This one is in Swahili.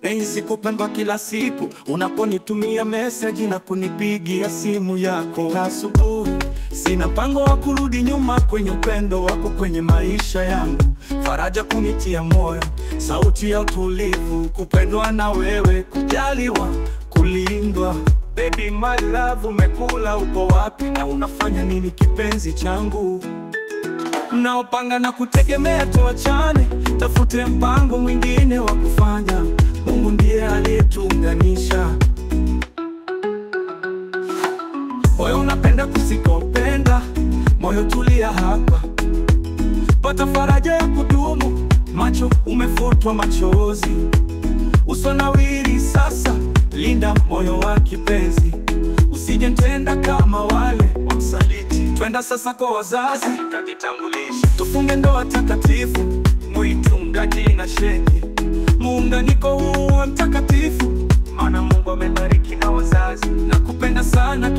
Nahisi kupendwa kila siku unaponitumia message na kunipigia simu yako asubuhi. Sina mpango wa kurudi nyuma kwenye upendo wako kwenye maisha yangu. Faraja kunitia moyo, sauti ya utulivu, kupendwa na wewe, kujaliwa, kulindwa. Baby my love, umekula uko wapi na unafanya nini kipenzi changu? Mnaopanga na kutegemea tuachane, tafute mpango mwingine wa kufanya. Mungu ndiye aliyetuunganisha. Moyo unapenda kusikopenda, moyo tulia hapa, pata faraja ya kudumu. Macho umefutwa machozi, uso nawiri sasa, linda moyo wa kipenzi. Usije tenda kama wale wamsaliti. Twenda sasa kwa wazazi, tutajitambulisha, tufunge ndoa takatifu, muitungaji na shehe. Muunganiko huu mtakatifu, maana Mungu amebariki na wazazi. Nakupenda sana.